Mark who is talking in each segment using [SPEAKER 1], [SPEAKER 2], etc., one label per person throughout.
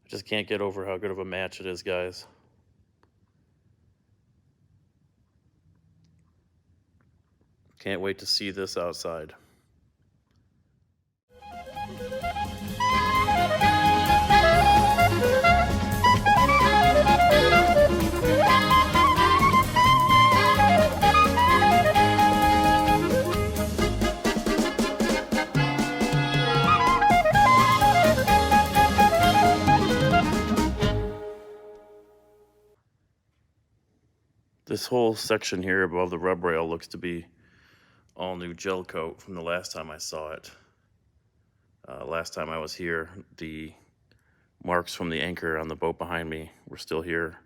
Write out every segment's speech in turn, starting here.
[SPEAKER 1] I just can't get over how good of a match it is, guys. Can't wait to see this outside. This whole section here above the rub rail looks to be all new gel coat from the last time I saw it. Last time I was here, the marks from the anchor on the boat behind me were still here.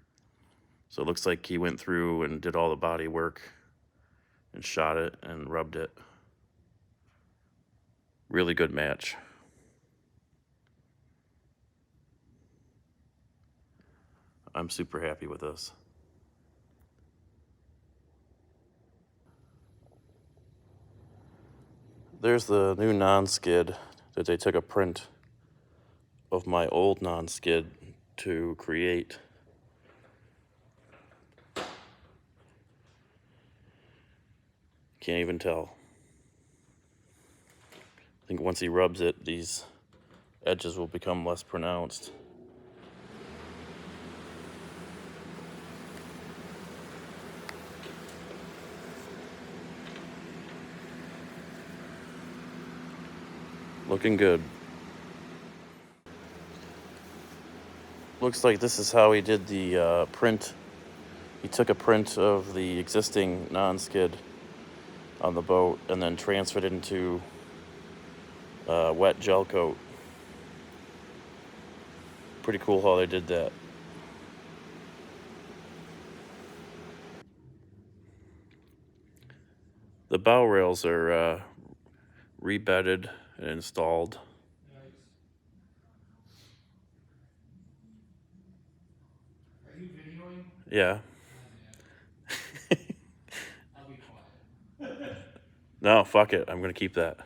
[SPEAKER 1] So it looks like he went through and did all the body work and shot it and rubbed it. Really good match. I'm super happy with this. There's the new non-skid that they took a print of my old non-skid to create. Can't even tell. I think once he rubs it, these edges will become less pronounced. Looking good. Looks like this is how he did the print. He took a print of the existing non-skid on the boat and then transferred it into wet gel coat. Pretty cool how they did that. The bow rails are rebedded and installed.
[SPEAKER 2] Are you videoing?
[SPEAKER 1] Yeah.
[SPEAKER 2] I'll be quiet.
[SPEAKER 1] No, fuck it. I'm gonna keep that.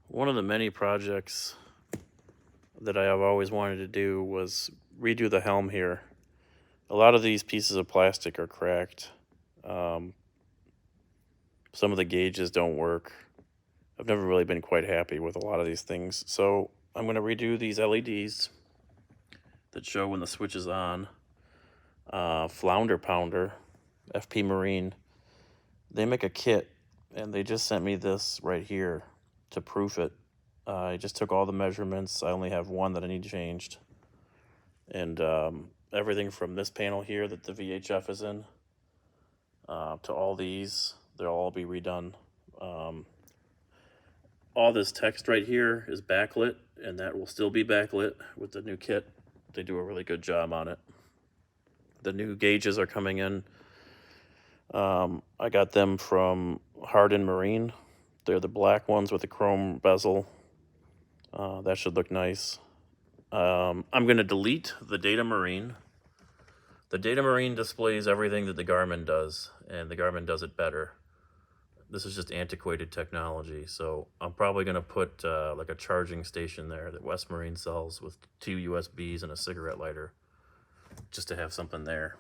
[SPEAKER 1] One of the many projects that I have always wanted to do was redo the helm here. A lot of these pieces of plastic are cracked. Some of the gauges don't work. I've never really been quite happy with a lot of these things. So I'm going to redo these LEDs that show when the switch is on. Flounder Pounder, FP Marine. They make a kit, and they just sent me this right here to proof it. I just took all the measurements. I only have one that I need changed. And everything from this panel here that the VHF is in to all these, they'll all be redone. All this text right here is backlit, and that will still be backlit with the new kit. They do a really good job on it. The new gauges are coming in. I got them from Hardin Marine. They're the black ones with the chrome bezel. That should look nice. I'm going to delete the Data Marine. The Data Marine displays everything that the Garmin does, and the Garmin does it better. This is just antiquated technology, so I'm probably going to put like a charging station there that West Marine sells with 2 USBs and a cigarette lighter, just to have something there.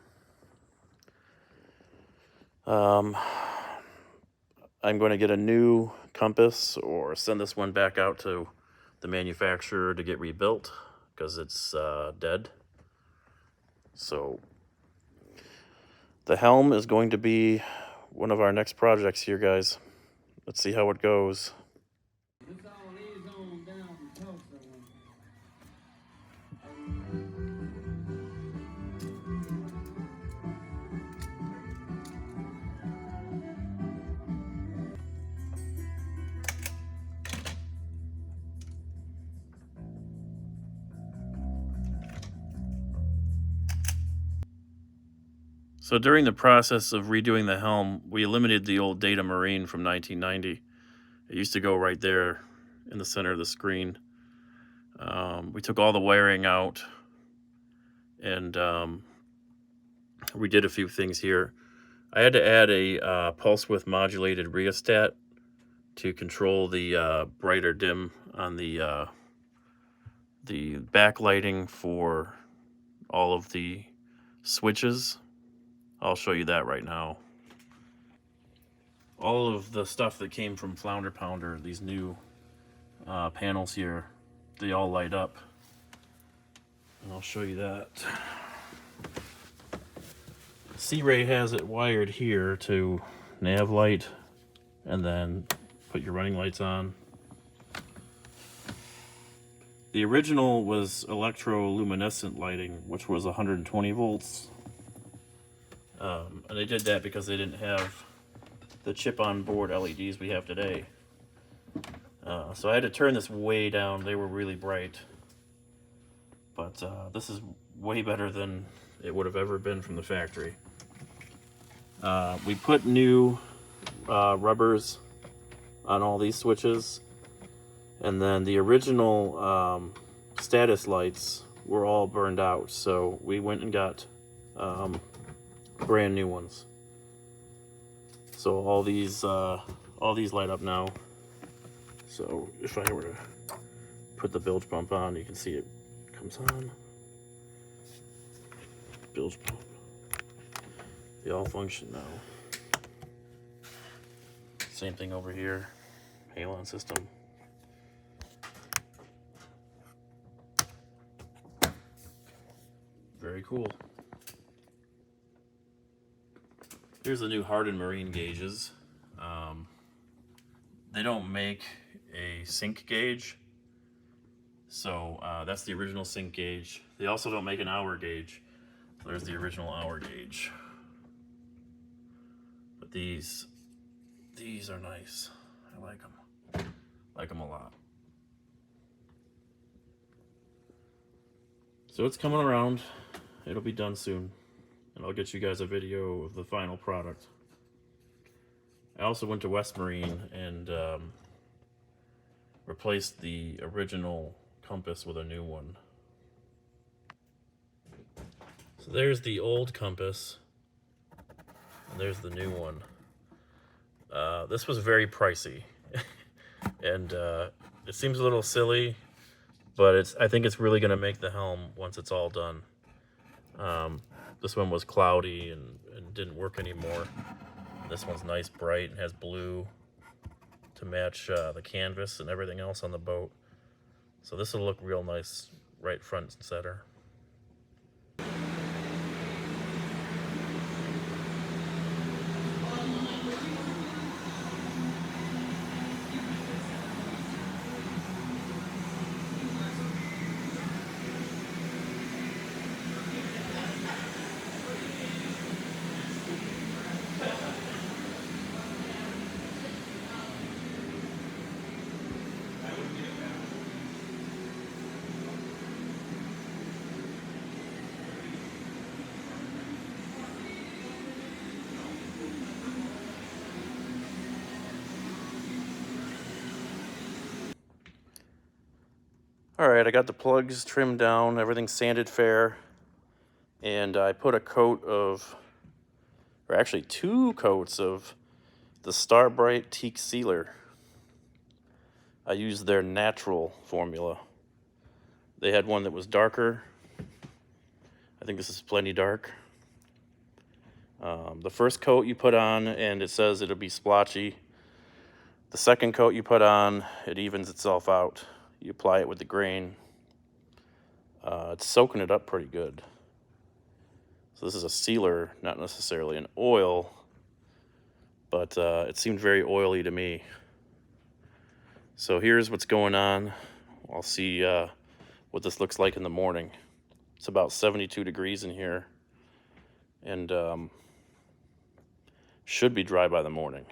[SPEAKER 1] I'm going to get a new compass or send this one back out to the manufacturer to get rebuilt because it's dead. So the helm is going to be one of our next projects here, guys. Let's see how it goes.
[SPEAKER 2] This all is on down to Tulsa.
[SPEAKER 1] So during the process of redoing the helm, we eliminated the old Data Marine from 1990. It used to go right there in the center of the screen. We took all the wiring out, and we did a few things here. I had to add a pulse width modulated rheostat to control the bright or dim on the backlighting for all of the switches. I'll show you that right now. All of the stuff that came from Flounder Pounder, these new panels here, they all light up. And I'll show you that. C-Ray has it wired here to nav light and then put your running lights on. The original was electroluminescent lighting, which was 120 volts. And they did that because they didn't have the chip-on-board LEDs we have today. So I had to turn this way down. They were really bright. But this is way better than it would have ever been from the factory. We put new rubbers on all these switches. And then the original status lights were all burned out. So we went and got brand new ones. So all these light up now. So if I were to put the bilge pump on, you can see it comes on. Bilge pump. They all function now. Same thing over here. Halon system. Very cool. Here's the new Hardin Marine Gauges. They don't make a sink gauge, so that's the original sink gauge. They also don't make an hour gauge. There's the original hour gauge. But these are nice. I like them. Like them a lot. So it's coming around. It'll be done soon. And I'll get you guys a video of the final product. I also went to West Marine and replaced the original compass with a new one. So there's the old compass, and there's the new one. This was very pricey, and it seems a little silly, but I think it's really going to make the Helm once it's all done. This one was cloudy and didn't work anymore. This one's nice, bright, and has blue to match the canvas and everything else on the boat. So this will look real nice right front and center. All right, I got the plugs trimmed down, everything sanded fair, and I put a coat of, or actually 2 coats of the Starbright Teak sealer. I used their natural formula. They had one that was darker. I think this is plenty dark. The first coat you put on, and it says it'll be splotchy. The second coat you put on, it evens itself out. You apply it with the grain. It's soaking it up pretty good. So this is a sealer, not necessarily an oil, but it seemed very oily to me. So here's what's going on. I'll see what this looks like in the morning. It's about 72 degrees in here, and should be dry by the morning.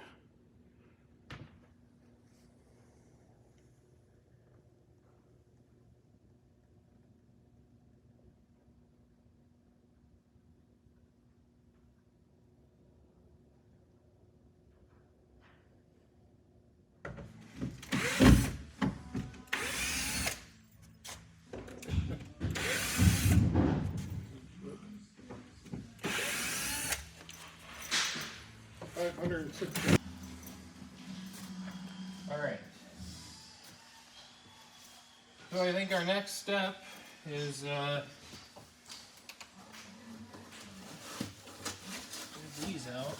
[SPEAKER 3] All right. So I think our next step is these out.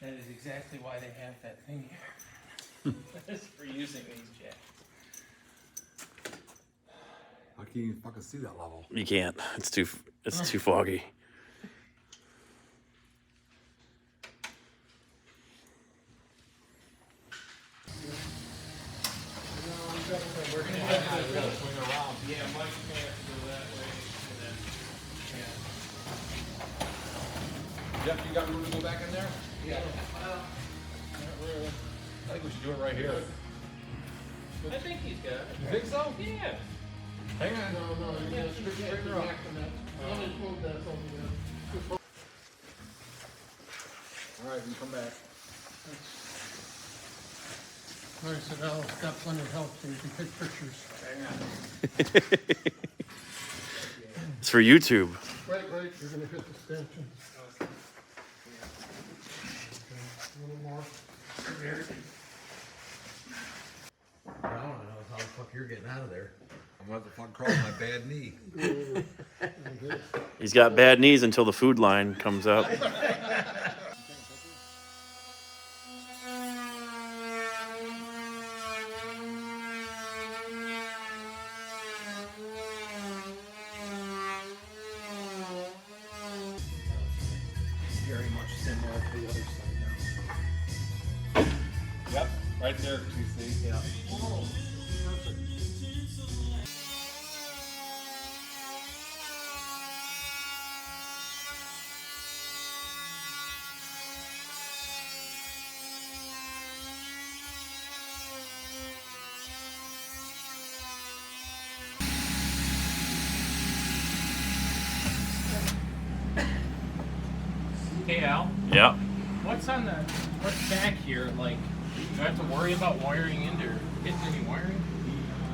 [SPEAKER 3] That is exactly why they have that thing here. That's for using these jacks.
[SPEAKER 4] I can't even fucking see that level.
[SPEAKER 1] You can't. It's too foggy.
[SPEAKER 3] We're gonna have to swing around. Yeah, Mike's gonna have to go that way, and then
[SPEAKER 4] Jeff, you got room to go back in there?
[SPEAKER 3] yeah. Not really.
[SPEAKER 4] I think we should do it right here.
[SPEAKER 3] I think he's got it.
[SPEAKER 4] You think so?
[SPEAKER 3] Yeah.
[SPEAKER 4] Hang on.
[SPEAKER 2] No, you
[SPEAKER 3] Yeah,
[SPEAKER 2] gotta straighten her up. Let me move that over
[SPEAKER 4] All right, you come back.
[SPEAKER 2] there. I said, Al, it's got plenty of help so you can take pictures.
[SPEAKER 1] It's for YouTube.
[SPEAKER 2] Right, you're gonna hit the stanchion. A little more.
[SPEAKER 5] I don't know how the fuck you're getting out of there.
[SPEAKER 4] I'm gonna have to fucking crawl with my bad knee.
[SPEAKER 1] He's got bad knees until the food line comes up.
[SPEAKER 5] Very much similar to the other side now.
[SPEAKER 4] Yep, right there, you see?
[SPEAKER 5] Yeah.
[SPEAKER 3] Hey Al,
[SPEAKER 1] Yeah.
[SPEAKER 3] what's back here? Like, do I have to worry about wiring into or hitting any wiring?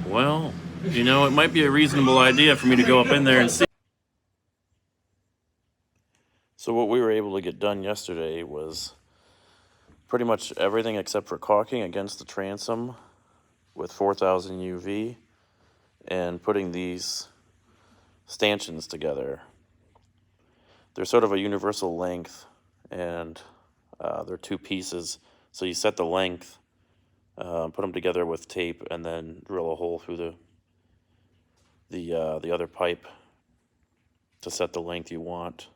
[SPEAKER 1] Well, you know, it might be a reasonable idea for me to go up in there and see. So what we were able to get done yesterday was pretty much everything except for caulking against the transom with 4000 UV and putting these stanchions together. They're sort of a universal length, and they're two pieces. So you set the length, put them together with tape, and then drill a hole through the other pipe to set the length you want.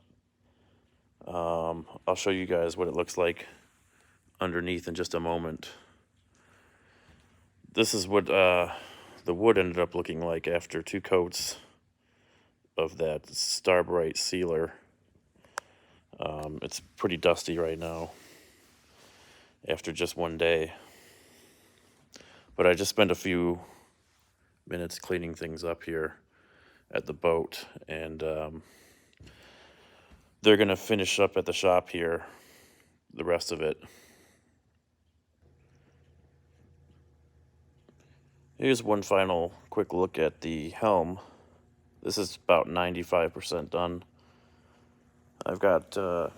[SPEAKER 1] I'll show you guys what it looks like underneath in just a moment. This is what the wood ended up looking like after 2 coats of that Starbright sealer. It's pretty dusty right now after just one day. But I just spent a few minutes cleaning things up here at the boat, and they're going to finish up at the shop here, the rest of it. Here's one final quick look at the helm. This is about 95% done. I've got the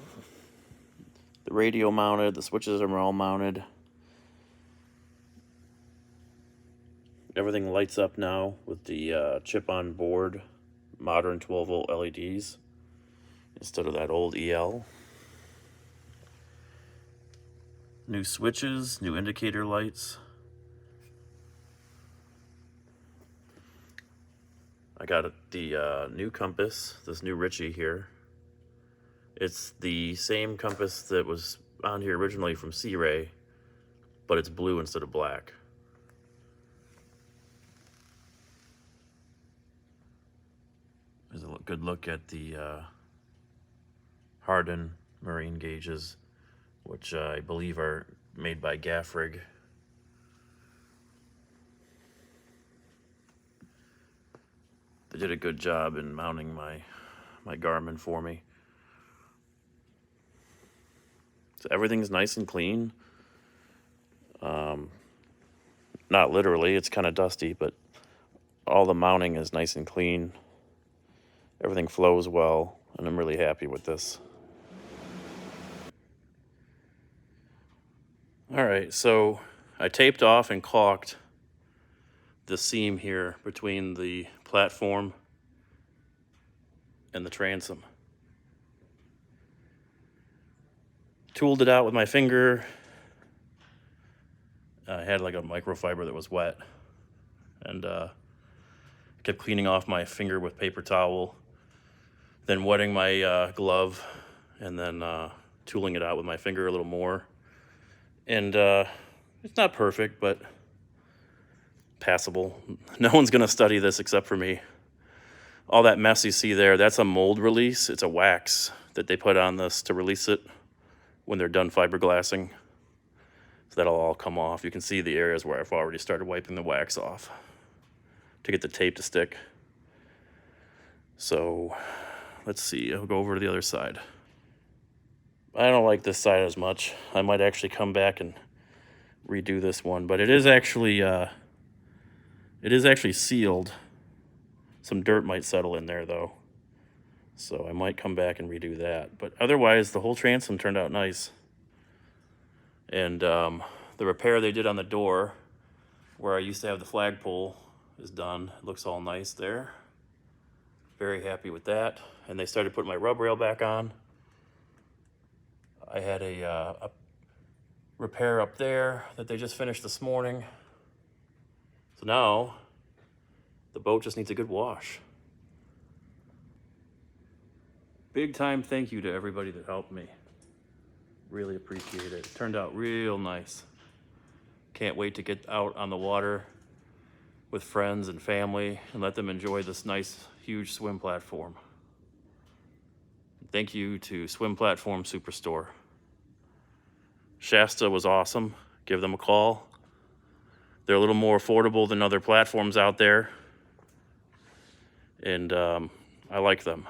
[SPEAKER 1] radio mounted, the switches are all mounted. Everything lights up now with the chip on board modern 12-volt LEDs instead of that old EL. New switches, new indicator lights. I got the new compass, this new Ritchie here. It's the same compass that was on here originally from Sea Ray, but it's blue instead of black. There's a good look at the Hardin Marine Gauges, which I believe are made by Gaffrig. They did a good job in mounting my Garmin for me. So everything's nice and clean. Not literally, it's kind of dusty, but all the mounting is nice and clean. Everything flows well, and I'm really happy with this. All right, so I taped off and caulked the seam here between the platform and the transom. Tooled it out with my finger. I had like a microfiber that was wet, and kept cleaning off my finger with paper towel, then wetting my glove, and then tooling it out with my finger a little more. And it's not perfect, but passable. No one's gonna study this except for me. All that mess you see there, that's a mold release. It's a wax that they put on this to release it when they're done fiberglassing. So that'll all come off. You can see the areas where I've already started wiping the wax off to get the tape to stick. So let's see, I'll go over to the other side. I don't like this side as much. I might actually come back and redo this one, but it is actually sealed. Some dirt might settle in there though, so I might come back and redo that. But otherwise, the whole transom turned out nice. And the repair they did on the door, where I used to have the flagpole, is done. It looks all nice there. Very happy with that. And they started putting my rub rail back on. I had a repair up there that they just finished this morning. So now the boat just needs a good wash. Big time thank you to everybody that helped me. Really appreciate it. It turned out real nice. Can't wait to get out on the water with friends and family and let them enjoy this nice, huge swim platform. Thank you to Swim Platform Superstore. Shasta was awesome. Give them a call. They're a little more affordable than other platforms out there. And I like them.